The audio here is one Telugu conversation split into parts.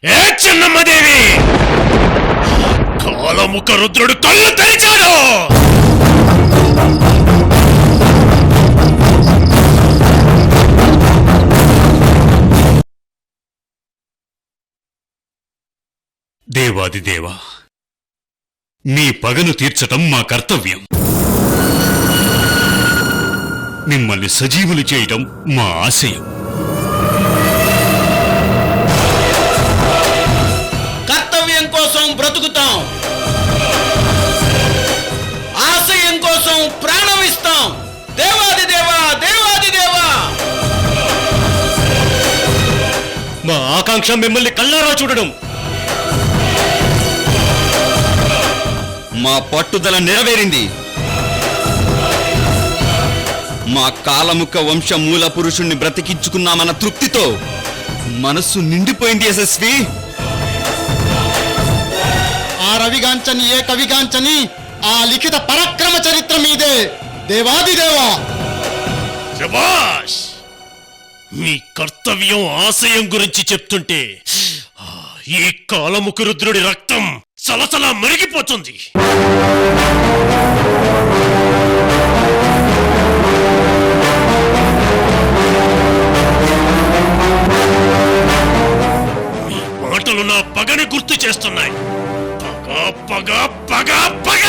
ఏ చెన్నమ్మదేవి, కాలముఖ రుద్రుడు కళ్ళు తెరిచాడు. దేవాదిదేవా, నీ పగను తీర్చటం మా కర్తవ్యం. మిమ్మల్ని సజీవులు చేయటం మా ఆశయం. కర్తవ్యం కోసం బ్రతుకుతాం, ఆశయం కోసం ప్రాణం ఇస్తాం. దేవాదిదేవా, దేవాదిదేవా, మా ఆకాంక్ష మిమ్మల్ని కళ్ళారా చూడడం. మా పట్టుదల నెరవేరింది. మా కాలముఖ వంశ మూల పురుషుణ్ణి బ్రతికించుకున్నామన్న తృప్తితో మనస్సు నిండిపోయింది యశస్వి. ఆ రవిగాంచని ఏ కవిగాంచని ఆ లిఖిత పరాక్రమ చరిత్ర మీదే దేవాదిదేవా. శభాష్! మీ కర్తవ్యం ఆశయం గురించి చెప్తుంటే ఈ కాలముఖ రుద్రుడి రక్తం సలసలా మరిగిపోతుంది. మీ మాటలు నా పగని గుర్తు చేస్తున్నాయి. పగ పగ పగ పగ!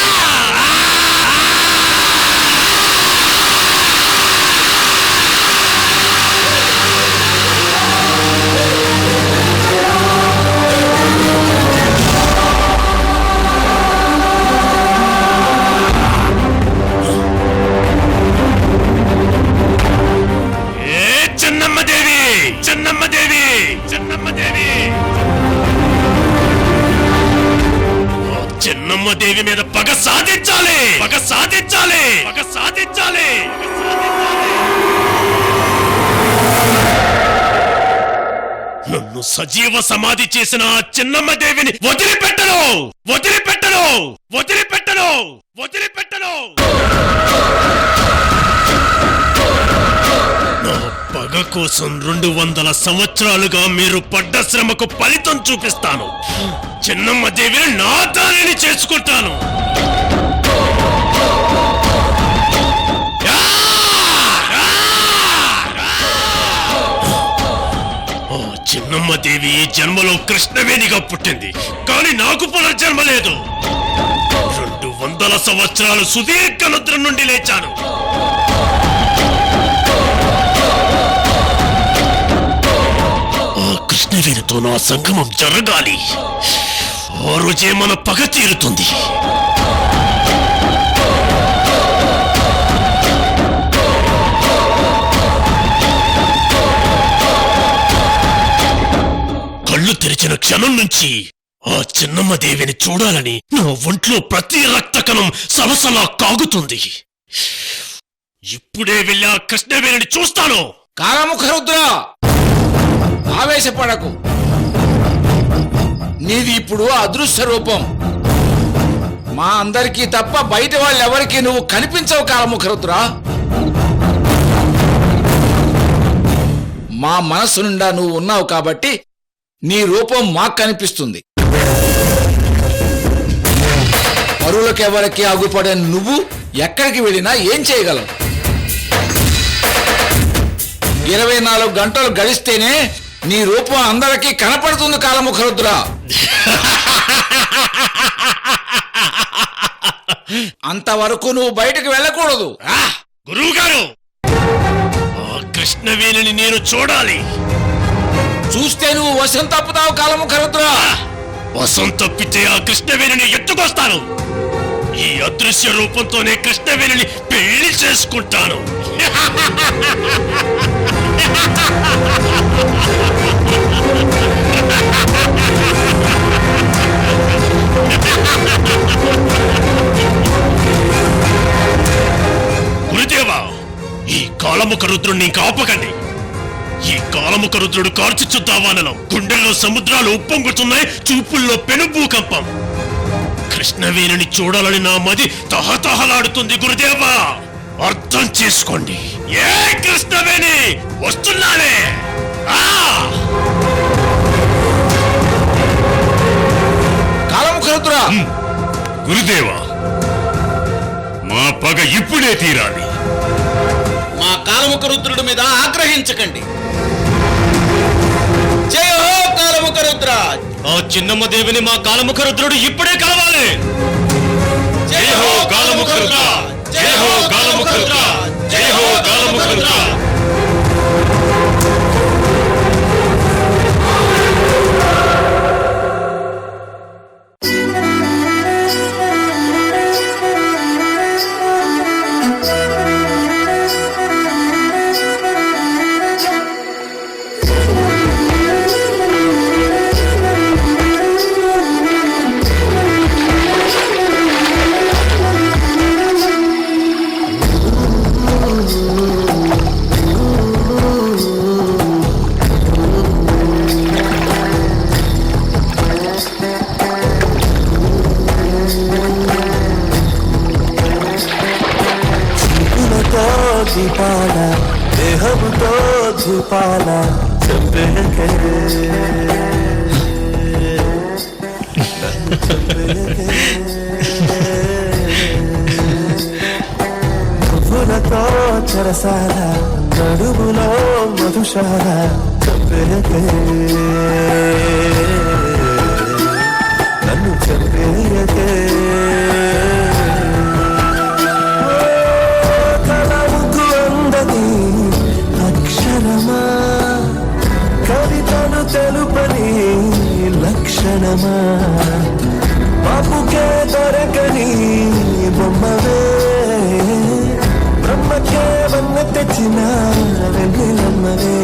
చెన్నమ్మదేవి మీద పగ సాధించాలి, పగ సాధించాలి, పగ సాధించాలి. నన్ను సజీవ సమాధి చేసిన ఆ చెన్నమ్మదేవిని వదిలిపెట్టను, వదిలిపెట్టను, వదిలిపెట్టను, వదిలిపెట్టను. నా పగ కోసం 200 సంవత్సరాలుగా మీరు పడ్డ శ్రమకు ఫలితం చూపిస్తాను. చెన్నమ్మదేవిని నా దానిని చేసుకుంటాను. చిన్నమ్మదేవి ఈ జన్మలో కృష్ణవేణిగా పుట్టింది, కానీ నాకు పునర్జన్మ లేదు. 200 సంవత్సరాలు సుదీర్ఘ నిద్ర నుండి లేచాను. ఆ కృష్ణవేణితో నా సంగమం జరగాలి. ఆ రోజే మన పగ తీరుతుంది. కళ్ళు తెరిచిన క్షణం నుంచి ఆ చిన్నమ్మదేవిని చూడాలని నా ఒంట్లో ప్రతి రక్తకణం సలసలా కాగుతుంది. ఇప్పుడే వెళ్ళి ఆ కృష్ణవేణిని చూస్తాను. కాలముఖ రుద్ర, ఆవేశపడకు. నీది ఇప్పుడు అదృశ్య రూపం. మా అందరికీ తప్ప బయట వాళ్ళెవరికి నువ్వు కనిపించవు కాలముఖ రుద్ర. మా మనస్సు నిండా నువ్వు ఉన్నావు కాబట్టి నీ రూపం మాకు కనిపిస్తుంది. పరులకెవరికి అగుపడే నువ్వు ఎక్కడికి వెళ్ళినా ఏం చేయగలవు? 24 గంటలు గడిస్తేనే నీ రూపం అందరికీ కనపడుతుంది కాలముఖ రుద్ర. అంతవరకు నువ్వు బయటకు వెళ్ళకూడదు. గురువు గారు, ఆ కృష్ణవేణిని నేను చూడాలి. చూస్తే నువ్వు వశం తప్పుతావు కాలముఖ రుద్ర. వశం తప్పితే ఆ కృష్ణవేణిని ఎత్తుకొస్తాను. ఈ అదృశ్య రూపంతోనే కృష్ణవేణిని పెళ్లి చేసుకుంటాను. గురుదేవా, ఈ కాలముఖ రుద్రుణ్ణి ఇంకా ఆపకండి. ఈ కాలముఖ రుద్రుడు కార్చిచ్చుద్దావానలం. గుండెల్లో సముద్రాలు ఉప్పొంగుతున్నాయి, చూపుల్లో పెను భూకంపం. కృష్ణవేణిని చూడాలని నా మది తహతహలాడుతుంది. గురుదేవా, అర్థం చేసుకోండి. ఏ కృష్ణవేణి, వస్తున్నానే. గురుదేవా, మా పగ ఇప్పుడే తీరాలి. మా కాలముఖ రుద్రుడి మీద ఆగ్రహించకండి. జయ హో కాలముఖ రుద్ర! ఆ చిన్నమ్మ దేవిని మా కాలముఖ రుద్రుడు ఇప్పుడే కలవాలి. జై హో కాలముఖ రుద్ర! జై హో కాలముఖ రుద్ర! జై హో కాలముఖ రుద్ర! దీపాల దేహముతో ధూపాల చంపేకే పువ్వులతో చెరసాల నడుములో మధుశాల చంపేకే నన్ను చంపేకే అక్షరమా కవితను తెలుపని లక్షణమా బాపుకే దొరకని బొమ్మవే బ్రహ్మకే వన్న తెచ్చిన వెన్నెలమ్మవే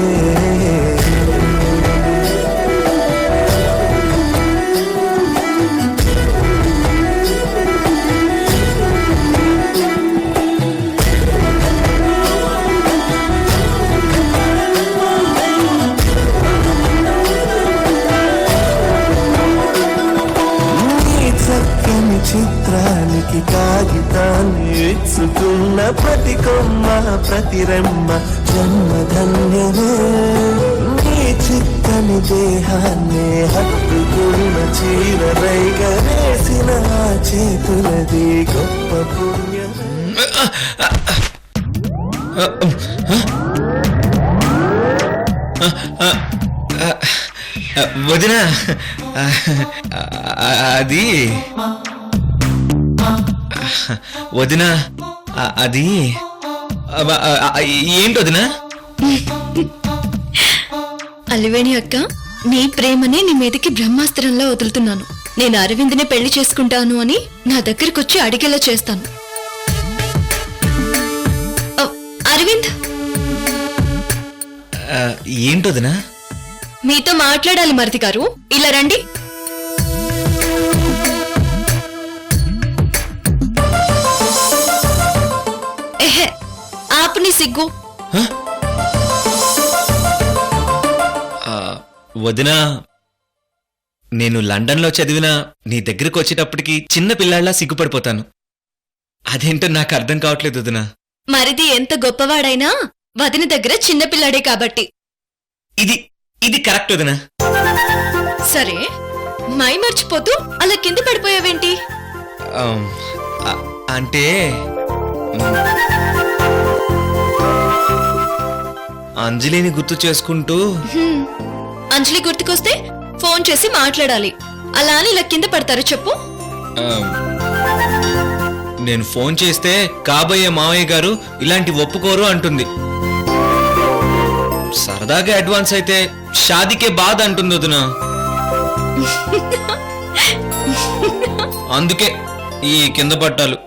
చిత్రానికి కాగితాన్ని ఇచ్చుకున్న ప్రతి కొమ్మ ప్రతి రెమ్మ జన్మధన్యమే నీ చిత్తని దేహాన్ని హత్తుకున్న చీరరైగా వేసిన చేతులది గొప్ప పుణ్యమే. వదిన అది వదిన అది ఏంటి వదిన? అలివేణి అక్క, నీ ప్రేమని నీ మీదకి బ్రహ్మాస్త్రంలో వదులుతున్నాను. నేను అరవింద్ని పెళ్లి చేసుకుంటాను అని నా దగ్గరకొచ్చి అడిగేలా చేస్తాను. అరవింద్, ఏంటి వదిన? మీతో మాట్లాడాలి మరిది గారు, ఇలా రండి. ఎహే, ఆపుని సిగ్గు. వదినా, నేను లండన్లో చదివిన నీ దగ్గరకు వచ్చేటప్పటికి చిన్న పిల్లాళ్ళ సిగ్గుపడిపోతాను. అదేంటో నాకు అర్థం కావట్లేదు వదినా. మరిది ఎంత గొప్పవాడైనా వదిన దగ్గర చిన్నపిల్లాడే కాబట్టి. ఇది కరెక్ట్ వదినా. సరే, మై మర్చిపోతూ అలా కింద పడిపోయావేంటి? అంటే అంజలిని గుర్తు చేసుకుంటూ. అంజలి గుర్తుకొస్తే ఫోన్ చేసి మాట్లాడాలి. అలా అని ఇలా కింద పడతారు చెప్పు. నేను ఫోన్ చేస్తే కాబోయే మావయ్య గారు ఇలాంటి ఒప్పుకోరు అంటుంది. సరదాగా అడ్వాన్స్ అయితే షాదీకే బాధ అంటుంది వదినా. అందుకే ఈ కింద పట్టాలు.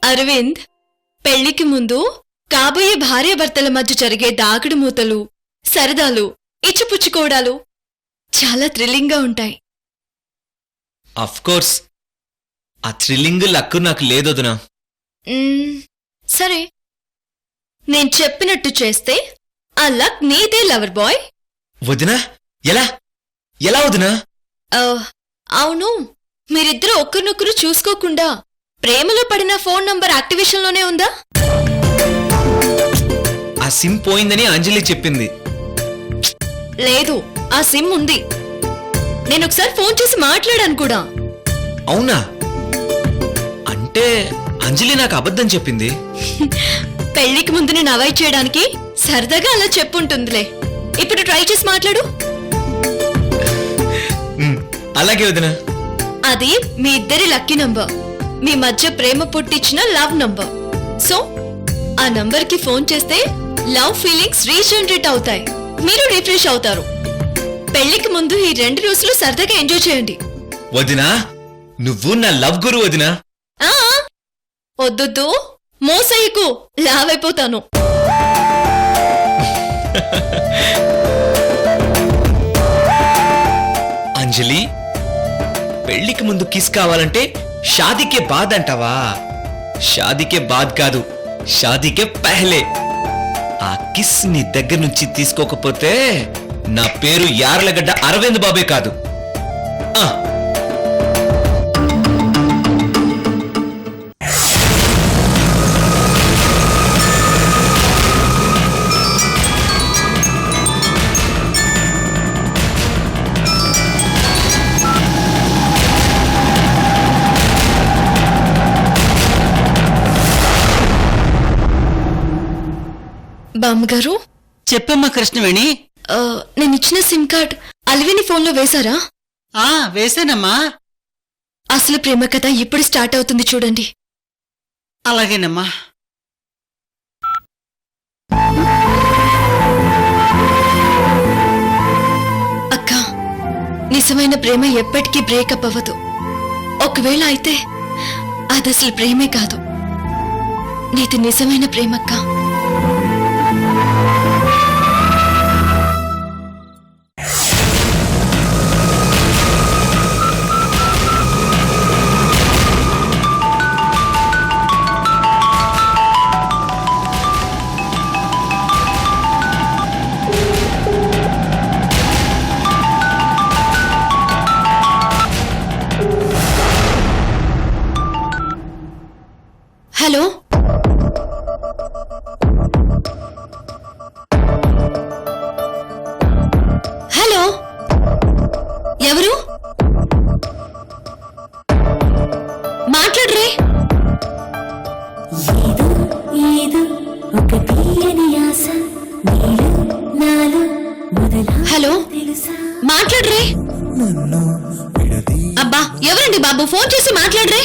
అరవింద్, పెళ్లికి ముందు కాబోయే భార్యాభర్తల మధ్య జరిగే దాగుడు మూతలు, సరదాలు, ఇచ్చిపుచ్చుకోవడాలు చాలా థ్రిల్లింగ్ గా ఉంటాయి. అఫ్ కోర్స్, ఆ థ్రిల్లింగ్ లక్కు నాకు లేదొదినా. సరే, నేను చెప్పినట్టు చేస్తే ఆ లక్ నీదే లవర్ బాయ్. వదినా, ఎలా ఎలా వదినా? అవును, మీరిద్దరూ ఒక్కరినొక్కరు చూసుకోకుండా ప్రేమలో పడిన ఫోన్ నంబర్ యాక్టివేషన్ లోనే ఉందా? ఆ సిమ్ పోయిందని అంజలి చెప్పింది. లేదు, ఆ సిమ్ ఉంది. నేను ఒకసారి ఫోన్ చేసి మాట్లాడాను కూడా. అవునా? అంటే అంజలి నాకు అబద్ధం చెప్పింది. పెళ్లికి ముందు నేను అవాయిడ్ చేయడానికి సరదాగా అలా చెప్పుంటుందిలే. ఇప్పుడు ట్రై చేసి మాట్లాడు. అలాగే వదినా. అది మీ ఇద్దరి లక్కీ నంబర్, మీ మధ్య ప్రేమ పుట్టించిన లవ్ నంబర్. సో ఆ నంబర్ కి ఫోన్ చేస్తే లవ్ ఫీలింగ్స్ రీజనరేట్ అవుతాయి, మీరు రిఫ్రెష్ అవుతారు. పెళ్లికి ముందు ఈ 2 రోజులు సరదాగా ఎంజాయ్ చేయండి. వదినా, నువ్వు నా లవ్ గురు వదినా. ఆ వద్దొద్దు, మోసయ్యకు లావైపోతాను. అంజలి, పెళ్లికి ముందు కిస్ కావాలంటే షాదీకే బాద్ అంటావా? షాదీకే బాద్ కాదు, షాదీకే పెహలే. ఆ కిస్ నీ దగ్గర నుంచి తీసుకోకపోతే నా పేరు యార్లగడ్డ అరవింద్ బాబే కాదు. ఆ బామ్మగారు, చెప్పమ్మా కృష్ణవేణి. నేను ఇచ్చిన సిమ్ కార్డ్ అలివేని ఫోన్లో వేశారా? వేశానమ్మా. అసలు ప్రేమ కథ ఇప్పుడు స్టార్ట్ అవుతుంది చూడండి. అలాగేనమ్మా. అక్క, నిజమైన ప్రేమ ఎప్పటికీ బ్రేకప్ అవ్వదు. ఒకవేళ అయితే అది అసలు ప్రేమే కాదు, నీది నిజమైన ప్రేమక్క. హలో, హలో, ఎవరు మాట్లాడరే? హలో, మాట్లాడరే? అబ్బా, ఎవరండి బాబు, ఫోన్ చేసి మాట్లాడరే?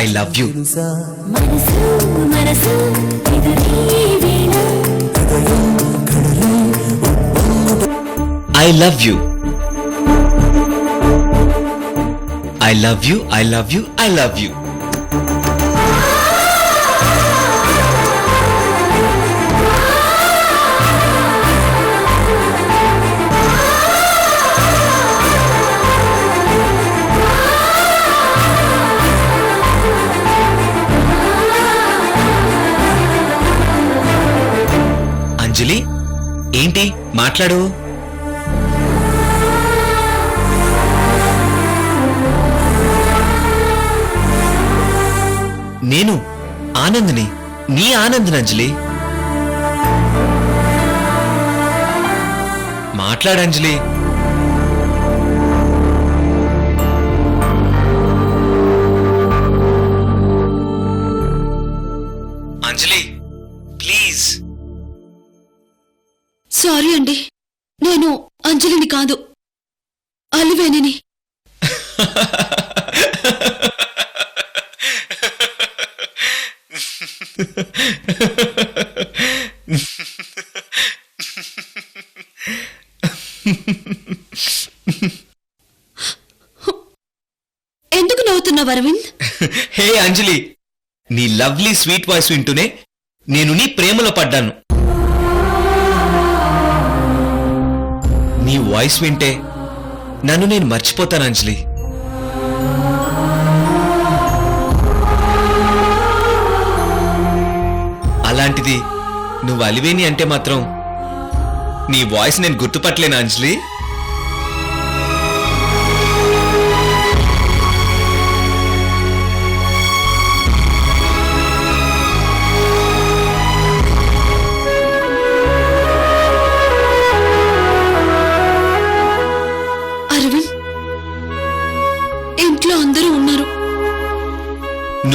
I love you. I love you. I love you. I love you. I love you. Anjali, ఏంటి మాట్లాడు? నేను ఆనంద్ని, నీ ఆనంద్ని. అంజలి, మాట్లాడు అంజలి. అంజలి, ప్లీజ్. సారీ అండి, నేను అంజలిని కాదు, అలివేణిని. ఎందుకు నవ్వుతున్నావు అరవింద్? హే అంజలి, నీ లవ్లీ స్వీట్ వాయిస్ వింటూనే నేను నీ ప్రేమలో పడ్డాను. నీ వాయిస్ వింటే నన్ను నేను మర్చిపోతాను అంజలి. అలాంటిది నువ్వు అలివేని అంటే మాత్రం నీ వాయిస్ నేను గుర్తుపట్టలేను అంజలి. అరవింద్, ఇంట్లో అందరూ ఉన్నారు,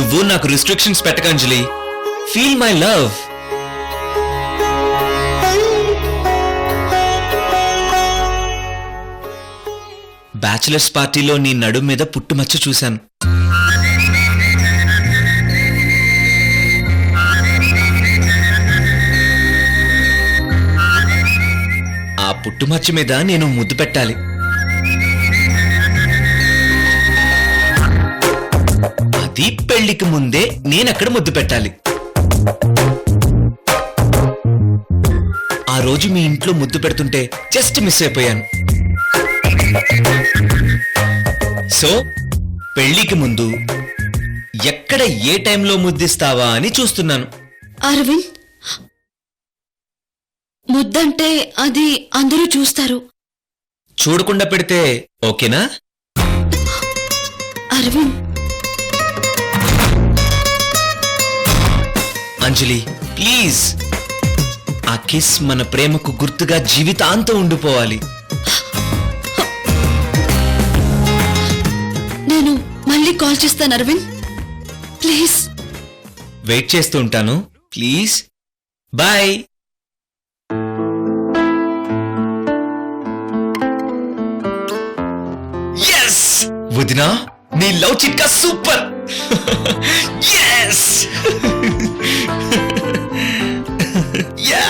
నువ్వు నాకు రిస్ట్రిక్షన్స్ పెట్టక Anjali. Feel my love. Bachelors పార్టీలో నీ నడుం మీద పుట్టుమచ్చ చూశాను. ఆ పుట్టుమచ్చ మీద నేను ముద్దు పెట్టాలి. అది పెళ్లికి ముందే నేనక్కడ ముద్దు పెట్టాలి. ఆ రోజు మీ ఇంట్లో ముద్దు పెడుతుంటే జస్ట్ మిస్ అయిపోయాను. సో పెళ్లికి ముందు ఎక్కడ ఏ టైంలో ముద్దిస్తావా అని చూస్తున్నాను. అరవింద్, ముద్దంటే అది అందరూ చూస్తారు. చూడకుండా పెడితే ఓకేనా? అరవింద్, అంజలి ప్లీజ్, ఆ కిస్ మన ప్రేమకు గుర్తుగా జీవితాంతం ఉండిపోవాలి. నేను మళ్ళీ కాల్ చేస్తాను అరవింద్, ప్లీజ్. వెయిట్ చేస్తూ ఉంటాను, ప్లీజ్. బాయ్. ఎస్ వదినా, నీ లవ్ చిట్కా సూపర్. Yes yeah.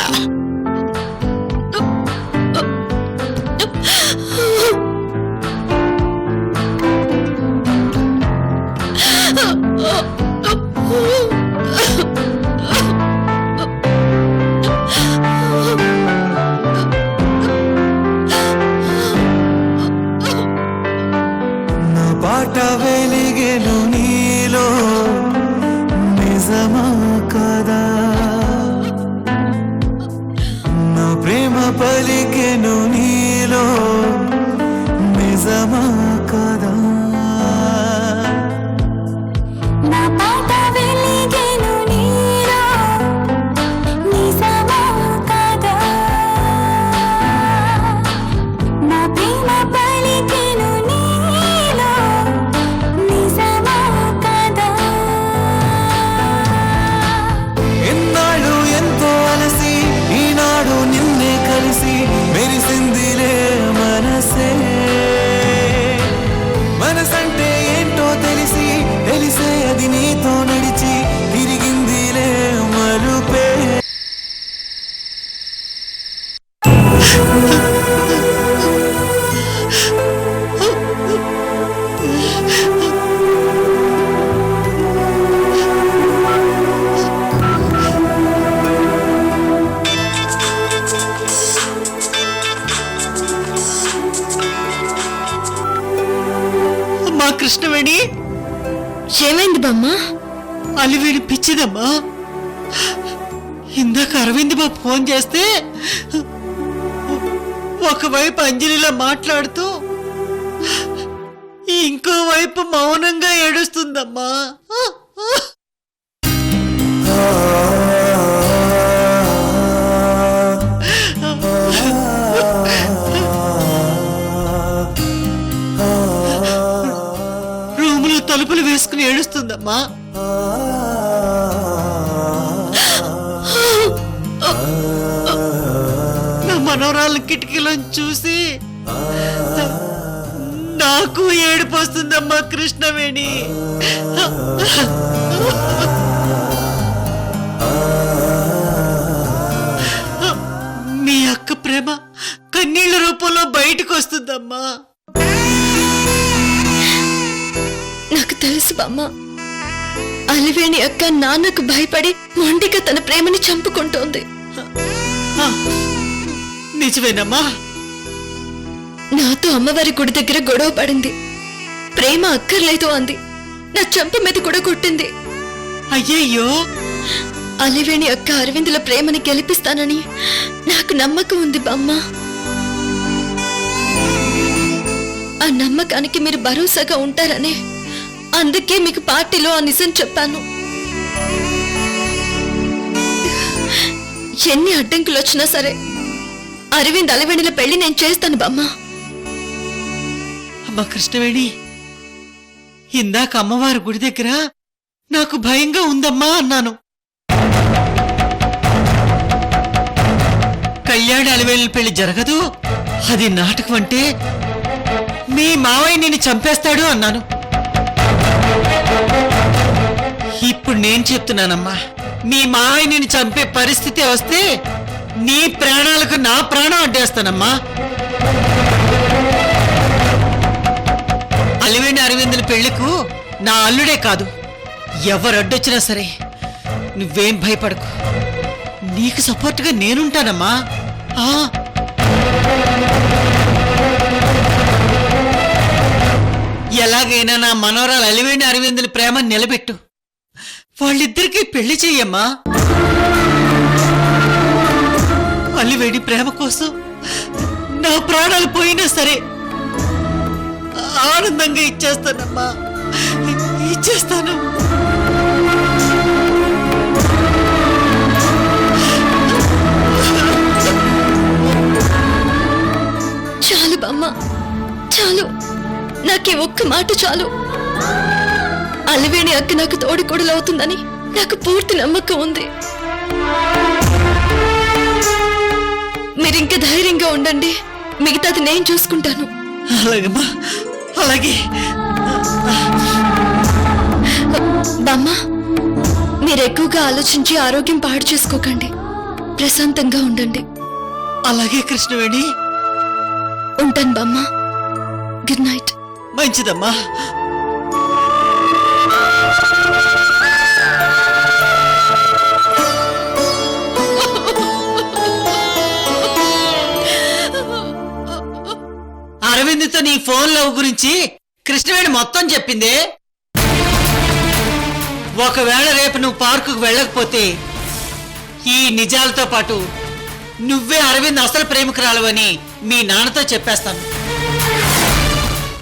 నా పాట వెలిగెను నీలో, నిజమా కదా? నా ప్రేమ పలికెను నీలో, నిజమా కదా? నా పాట వెలిగెను నీలో, నిజమా కదా? నా ప్రేమ పలికెను నీలో, నిజమా కదా? ఎన్నాళ్ళు ఎంతో అలసి ఈనాడు నిన్నే కలిసి మెరిసిందిలే మనసే. మనసంటే ఏంటో తెలిసి తెలిసే అది నీతో నడిచి తిరిగిందిలే మలుపే. అమ్మా కృష్ణవేణి, ఏమైంది బామ్మ? అలివేణి పిచ్చిదమ్మా. ఇందాక అరవింద్ బాబు ఫోన్ చేస్తే ఒకవైపు అంజలిలా మాట్లాడుతూ ఇంకోవైపు మౌనంగా ఏడుస్తుందమ్మా. రూములో తలుపులు వేసుకుని ఏడుస్తుందమ్మా. నా మనోరాళ్ళ కిటికీలోంచి చూసి నాకు ఏడుపు వస్తుందమ్మా కృష్ణవేణి. మీ అక్క ప్రేమ కన్నీళ్ల రూపంలో బయటకు వస్తుందమ్మా. నాకు తెలుసు బామ్మ, అలివేణి అక్క నాన్నకు భయపడి మొండిగా తన ప్రేమని చంపుకుంటోంది. ఆ, నిజమేనమ్మా? నాతో అమ్మవారి గుడి దగ్గర గొడవ పడింది. ప్రేమ అక్కర్లేదు అంది. నా చంప మీద కూడా కొట్టింది. అయ్యయ్యో, అలివేణి అక్క అరవిందుల ప్రేమని గెలిపిస్తానని నాకు నమ్మకం ఉంది బామ్మ. ఆ నమ్మకానికి మీరు భరోసాగా ఉంటారనే అందుకే మీకు పార్టీలో ఆ నిజం చెప్పాను. ఎన్ని అడ్డంకులు వచ్చినా సరే అరవింద్ అలివేణిల పెళ్లి నేను చేస్తాను బామ్మ. అమ్మ కృష్ణవేణి, ఇందాక అమ్మవారి గుడి దగ్గర నాకు భయంగా ఉందమ్మా అన్నాను. కళ్యాణ అలివేలు పెళ్లి జరగదు, అది నాటకం అంటే మీ మావయ్య నిన్ను చంపేస్తాడు అన్నాను. ఇప్పుడు నేను చెప్తున్నానమ్మా, మీ మావయ్య నిన్ను చంపే పరిస్థితి వస్తే నీ ప్రాణాలకు నా ప్రాణం అడ్డేస్తానమ్మా. అలివేణి అరవిందుల పెళ్లికు నా అల్లుడే కాదు, ఎవరు అడ్డొచ్చినా సరే నువ్వేం భయపడకు, నీకు సపోర్ట్గా నేనుంటానమ్మా. ఎలాగైనా నా మనవరాలు అలివేణి అరవిందుల ప్రేమ నిలబెట్టు, వాళ్ళిద్దరికీ పెళ్లి చెయ్యమ్మా. అలివేణి ప్రేమ కోసం నా ప్రాణాలు పోయినా సరే ఆనందంగా ఇచ్చేస్తానమ్మా, ఇచ్చేస్తాను. చాలు బామ్మ, చాలు. నాకే ఒక్క మాట చాలు. అలివేణి అక్క నాకు తోడికోడలవుతుందని నాకు పూర్తి నమ్మకం ఉంది. మీరింక ధైర్యంగా ఉండండి, మిగతాది నేను చూసుకుంటాను. అలాగమ్మా, అలాగే. బామ్మ, మీరు ఎక్కువగా ఆలోచించి ఆరోగ్యం పాడు చేసుకోకండి, ప్రశాంతంగా ఉండండి. అలాగే కృష్ణవేణి. ఉంటాను బామ్మ. Good night. మంచిదమ్మా. అరవింద్తో నీ ఫోన్ లవ్ గురించి కృష్ణవేణి మొత్తం చెప్పిందే. ఒకవేళ రేపు నువ్వు పార్కుకు వెళ్ళకపోతే ఈ నిజాలతో పాటు నువ్వే అరవింద్ అసలు ప్రేమికురాలవని మీ నాన్నతో చెప్పేస్తాను.